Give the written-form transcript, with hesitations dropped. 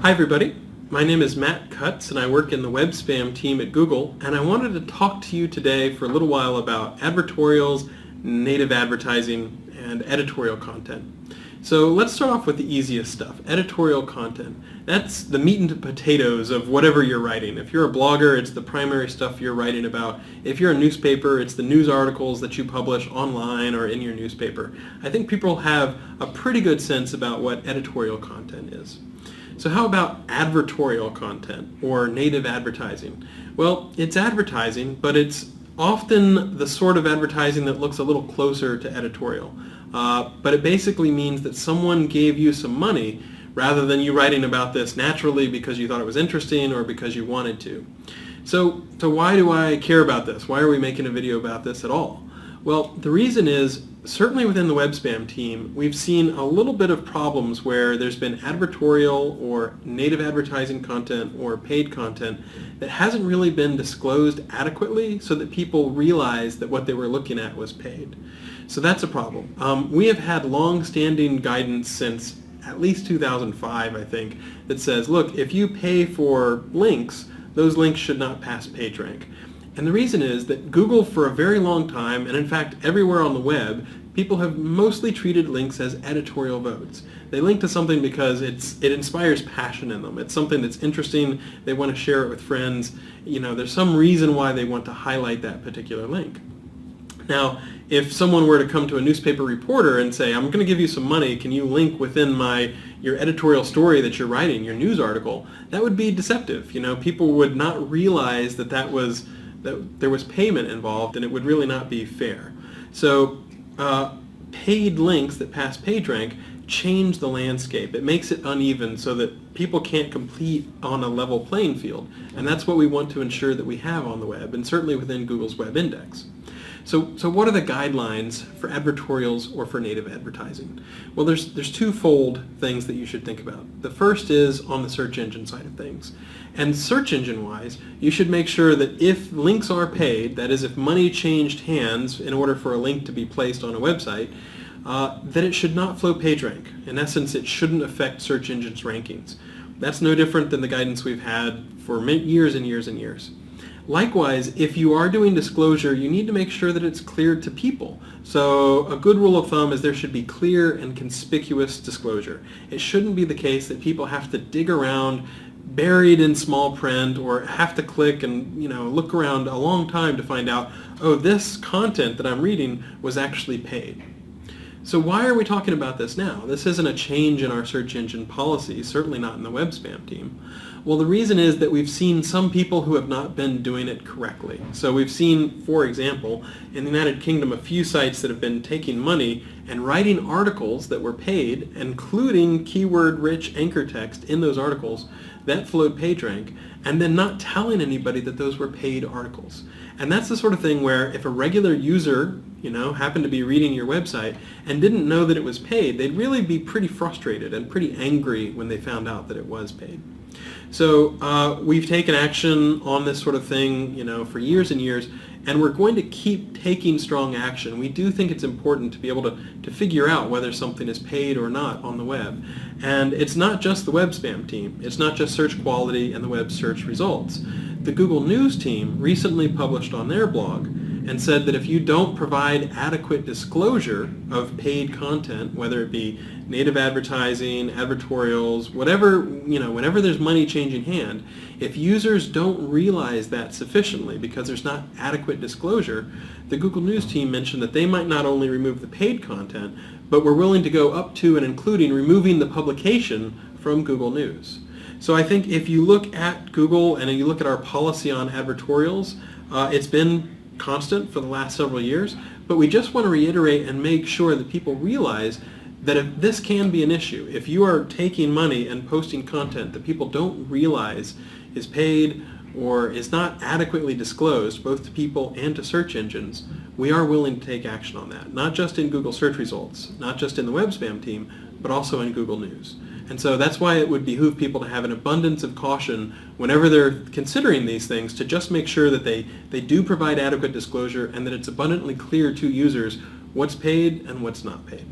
Hi everybody, my name is Matt Cutts and I work in the WebSpam team at Google, and I wanted to talk to you today for a little while about advertorials, native advertising, and editorial content. So let's start off with the easiest stuff, editorial content. That's the meat and potatoes of whatever you're writing. If you're a blogger, it's the primary stuff you're writing about. If you're a newspaper, it's the news articles that you publish online or in your newspaper. I think people have a pretty good sense about what editorial content is. So how about advertorial content or native advertising? Well, it's advertising, but it's often the sort of advertising that looks a little closer to editorial. But it basically means that someone gave you some money rather than you writing about this naturally because you thought it was interesting or because you wanted to. So why do I care about this? Why are we making a video about this at all? Well, the reason is, certainly within the WebSpam team, we've seen a little bit of problems where there's been advertorial or native advertising content or paid content that hasn't really been disclosed adequately so that people realize that what they were looking at was paid. So that's a problem. We have had long-standing guidance since at least 2005, I think, that says, look, if you pay for links, those links should not pass PageRank. And the reason is that Google for a very long time, and in fact everywhere on the web, people have mostly treated links as editorial votes. They link to something because it inspires passion in them. It's something that's interesting. They want to share it with friends. You know, there's some reason why they want to highlight that particular link. Now, if someone were to come to a newspaper reporter and say, I'm going to give you some money, can you link within your editorial story that you're writing, your news article, that would be deceptive. You know, people would not realize that there was payment involved, and it would really not be fair. So paid links that pass PageRank change the landscape. It makes it uneven so that people can't compete on a level playing field. And that's what we want to ensure that we have on the web, and certainly within Google's web index. So what are the guidelines for advertorials or for native advertising? Well, there's twofold things that you should think about. The first is on the search engine side of things. And search engine wise, you should make sure that if links are paid, that is if money changed hands in order for a link to be placed on a website, that it should not flow PageRank. In essence, it shouldn't affect search engines' rankings. That's no different than the guidance we've had for years and years and years. Likewise, if you are doing disclosure, you need to make sure that it's clear to people. So a good rule of thumb is there should be clear and conspicuous disclosure. It shouldn't be the case that people have to dig around buried in small print or have to click and look around a long time to find out, oh, this content that I'm reading was actually paid. So why are we talking about this now? This isn't a change in our search engine policy, certainly not in the WebSpam team. Well, the reason is that we've seen some people who have not been doing it correctly. So we've seen, for example, in the United Kingdom, a few sites that have been taking money and writing articles that were paid, including keyword-rich anchor text in those articles that flowed PageRank, and then not telling anybody that those were paid articles. And that's the sort of thing where if a regular user happened to be reading your website and didn't know that it was paid, they'd really be pretty frustrated and pretty angry when they found out that it was paid. So we've taken action on this sort of thing for years and years, and we're going to keep taking strong action. We do think it's important to be able to figure out whether something is paid or not on the web. And it's not just the WebSpam team. It's not just search quality and the web search results. The Google News team recently published on their blog and said that if you don't provide adequate disclosure of paid content, whether it be native advertising, advertorials, whatever, whenever there's money changing hand, if users don't realize that sufficiently because there's not adequate disclosure, the Google News team mentioned that they might not only remove the paid content, but were willing to go up to and including removing the publication from Google News. So I think if you look at Google and you look at our policy on advertorials, it's been constant for the last several years, but we just want to reiterate and make sure that people realize that if this can be an issue. If you are taking money and posting content that people don't realize is paid or is not adequately disclosed both to people and to search engines, we are willing to take action on that, not just in Google search results, not just in the WebSpam team, but also in Google News. And so that's why it would behoove people to have an abundance of caution whenever they're considering these things, to just make sure that they do provide adequate disclosure and that it's abundantly clear to users what's paid and what's not paid.